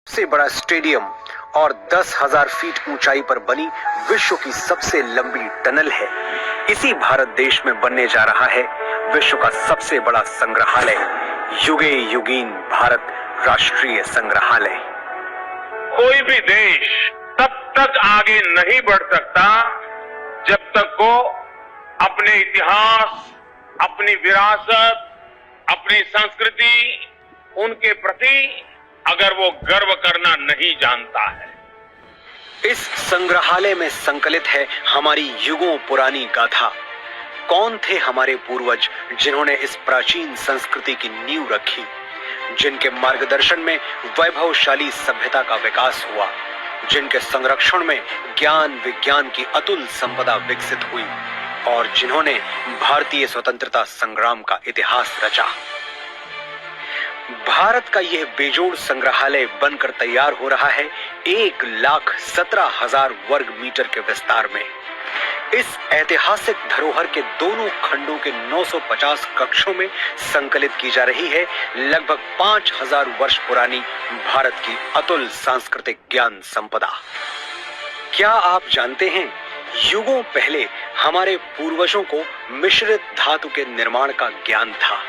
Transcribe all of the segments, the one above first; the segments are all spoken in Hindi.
सबसे बड़ा स्टेडियम और 10,000 फीट ऊंचाई पर बनी विश्व की सबसे लंबी टनल है। इसी भारत देश में बनने जा रहा है विश्व का सबसे बड़ा संग्रहालय, युगे युगीन भारत राष्ट्रीय संग्रहालय। कोई भी देश तब तक आगे नहीं बढ़ सकता जब तक वो अपने इतिहास, अपनी विरासत, अपनी संस्कृति, उनके प्रति अगर वो गर्व करना नहीं जानता है। इस संग्रहालय में संकलित है हमारी युगों पुरानी गाथा। कौन थे हमारे पूर्वज जिन्होंने इस प्राचीन संस्कृति की नींव रखी, जिनके मार्गदर्शन में वैभवशाली सभ्यता का विकास हुआ, जिनके संरक्षण में ज्ञान विज्ञान की अतुल संपदा विकसित हुई और जिन्होंने भारतीय स्वतंत्रता संग्राम का इतिहास रचा। भारत का यह बेजोड़ संग्रहालय बनकर तैयार हो रहा है 1,17,000 वर्ग मीटर के विस्तार में। इस ऐतिहासिक धरोहर के दोनों खंडों के 950 कक्षों में संकलित की जा रही है लगभग 5,000 वर्ष पुरानी भारत की अतुल सांस्कृतिक ज्ञान संपदा। क्या आप जानते हैं, युगों पहले हमारे पूर्वजों को मिश्रित धातु के निर्माण का ज्ञान था।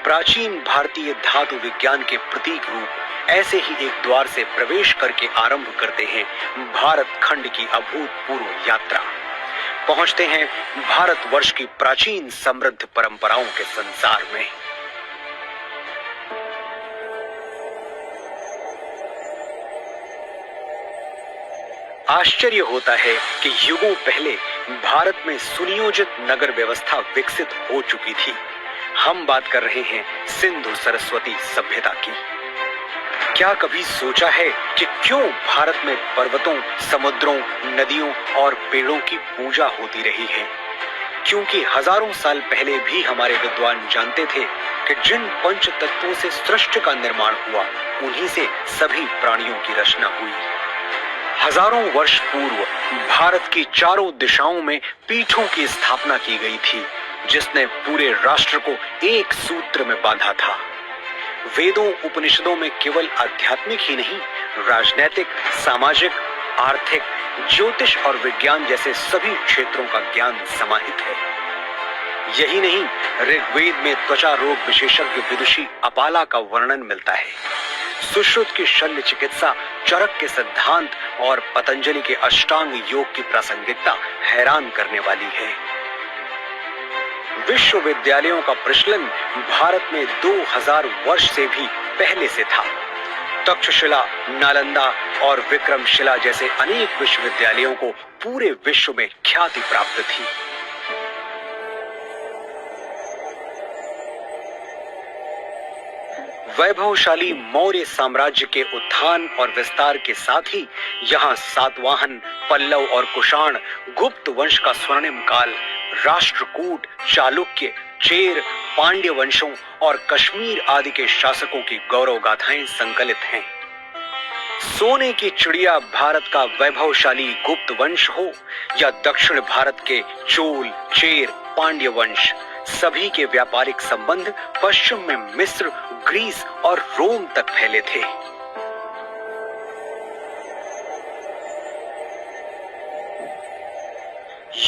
प्राचीन भारतीय धातु विज्ञान के प्रतीक रूप ऐसे ही एक द्वार से प्रवेश करके आरंभ करते हैं भारत खंड की अभूतपूर्व यात्रा। पहुंचते हैं भारतवर्ष की प्राचीन समृद्ध परंपराओं के संसार में। आश्चर्य होता है कि युगों पहले भारत में सुनियोजित नगर व्यवस्था विकसित हो चुकी थी। हम बात कर रहे हैं सिंधु सरस्वती सभ्यता की। क्या कभी सोचा है कि क्यों भारत में पर्वतों, समुद्रों, नदियों और पेड़ों की पूजा होती रही है? क्योंकि हजारों साल पहले भी हमारे विद्वान जानते थे कि जिन पंच तत्वों से सृष्टि का निर्माण हुआ, उन्हीं से सभी प्राणियों की रचना हुई। हजारों वर्ष पूर्व भारत की चारों दिशाओं में पीठों की स्थापना की गई थी, जिसने पूरे राष्ट्र को एक सूत्र में बांधा था। वेदों उपनिषदों में केवल आध्यात्मिक ही नहीं, राजनैतिक, सामाजिक, आर्थिक, ज्योतिष और विज्ञान जैसे सभी क्षेत्रों का ज्ञान समाहित है। यही नहीं, ऋग्वेद में त्वचा रोग विशेषज्ञ विदुषी अपाला का वर्णन मिलता है। सुश्रुत की शल्य चिकित्सा, चरक के सिद्धांत और पतंजलि के अष्टांग योग की प्रासंगिकता हैरान करने वाली है। विश्वविद्यालयों का प्रचलन भारत में 2000 वर्ष से भी पहले से था। तक्षशिला, नालंदा और विक्रमशिला जैसे अनेक विश्वविद्यालयों को पूरे विश्व में ख्याति प्राप्त थी। वैभवशाली मौर्य साम्राज्य के उत्थान और विस्तार के साथ ही यहाँ सातवाहन, पल्लव और कुषाण, गुप्त वंश का स्वर्णिम काल, राष्ट्रकूट, चालुक्य, चेर, पांड्य वंशों और कश्मीर आदि के शासकों की गौरव गाथाएं संकलित हैं। सोने की चिड़िया भारत का वैभवशाली गुप्त वंश हो या दक्षिण भारत के चोल, चेर, पांड्य वंश, सभी के व्यापारिक संबंध पश्चिम में मिस्र, ग्रीस और रोम तक फैले थे।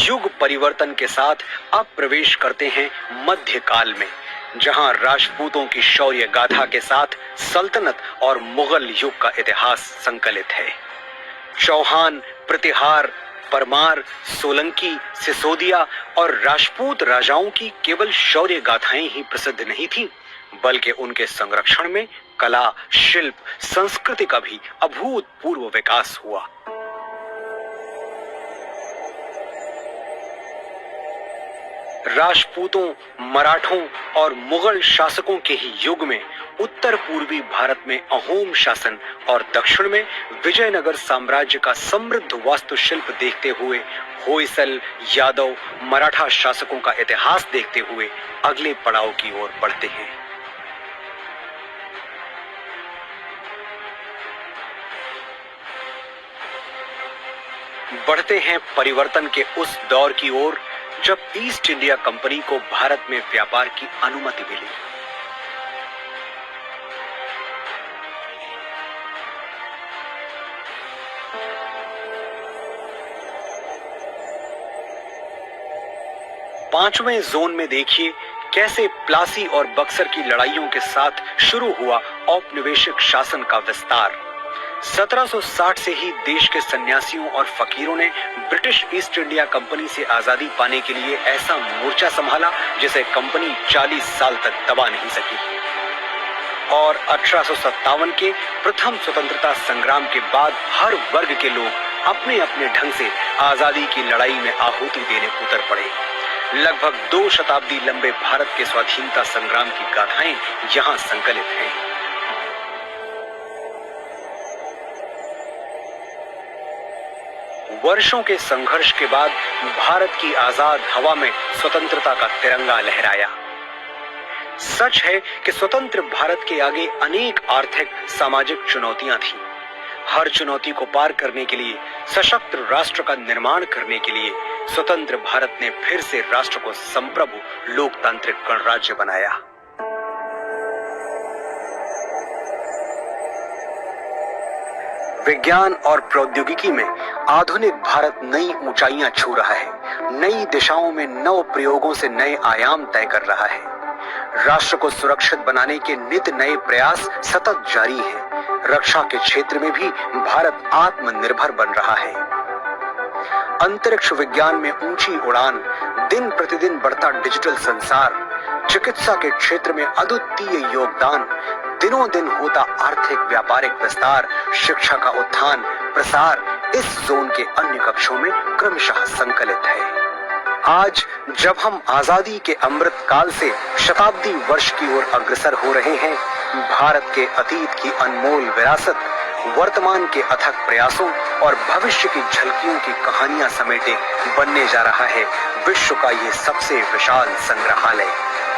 युग परिवर्तन के साथ अब प्रवेश करते हैं मध्यकाल में, जहां राजपूतों की शौर्य गाथा के साथ सल्तनत और मुगल युग का इतिहास संकलित है। चौहान, प्रतिहार, परमार, सोलंकी, सिसोदिया और राजपूत राजाओं की केवल शौर्य गाथाएं ही प्रसिद्ध नहीं थीं, बल्कि उनके संरक्षण में कला, शिल्प, संस्कृति का भी अभूतपूर्व विकास हुआ। राजपूतों, मराठों और मुगल शासकों के ही युग में उत्तर पूर्वी भारत में अहोम शासन और दक्षिण में विजयनगर साम्राज्य का समृद्ध वास्तुशिल्प देखते हुए होयसल, यादव, मराठा शासकों का इतिहास देखते हुए अगले पड़ाव की ओर बढ़ते हैं। बढ़ते हैं परिवर्तन के उस दौर की ओर जब ईस्ट इंडिया कंपनी को भारत में व्यापार की अनुमति मिली। पांचवें जोन में देखिए कैसे प्लासी और बक्सर की लड़ाइयों के साथ शुरू हुआ औपनिवेशिक शासन का विस्तार। 1760 से ही देश के सन्यासियों और फकीरों ने ब्रिटिश ईस्ट इंडिया कंपनी से आजादी पाने के लिए ऐसा मोर्चा संभाला जिसे कंपनी 40 साल तक दबा नहीं सकी। और 1857 के प्रथम स्वतंत्रता संग्राम के बाद हर वर्ग के लोग अपने अपने ढंग से आजादी की लड़ाई में आहुति देने उतर पड़े। लगभग 2 शताब्दी लंबे भारत के स्वाधीनता संग्राम की गाथाएं यहां संकलित हैं। वर्षों के संघर्ष के बाद भारत की आजाद हवा में स्वतंत्रता का तिरंगा लहराया। सच है कि स्वतंत्र भारत के आगे अनेक आर्थिक सामाजिक चुनौतियां थीं। हर चुनौती को पार करने के लिए, सशक्त राष्ट्र का निर्माण करने के लिए स्वतंत्र भारत ने फिर से राष्ट्र को संप्रभु लोकतांत्रिक गणराज्य बनाया। विज्ञान और प्रौद्योगिकी में आधुनिक भारत नई ऊंचाइयां छू रहा है। नई दिशाओं में नव प्रयोगों से नए आयाम तय कर रहा है। राष्ट्र को सुरक्षित बनाने के नित नए प्रयास सतत जारी हैं। रक्षा के क्षेत्र में भी भारत आत्मनिर्भर बन रहा है। अंतरिक्ष विज्ञान में ऊंची उड़ान, दिन प्रतिदिन बढ़ता डिजिटल संसार, चिकित्सा के क्षेत्र में अद्वितीय योगदान, दिनों दिन होता आर्थिक व्यापारिक विस्तार, शिक्षा का उत्थान प्रसार इस जोन के अन्य कक्षों में क्रमशः संकलित है। आज जब हम आजादी के अमृत काल से शताब्दी वर्ष की ओर अग्रसर हो रहे हैं, भारत के अतीत की अनमोल विरासत, वर्तमान के अथक प्रयासों और भविष्य की झलकियों की कहानियां समेटे बनने जा रहा है विश्व का ये सबसे विशाल संग्रहालय।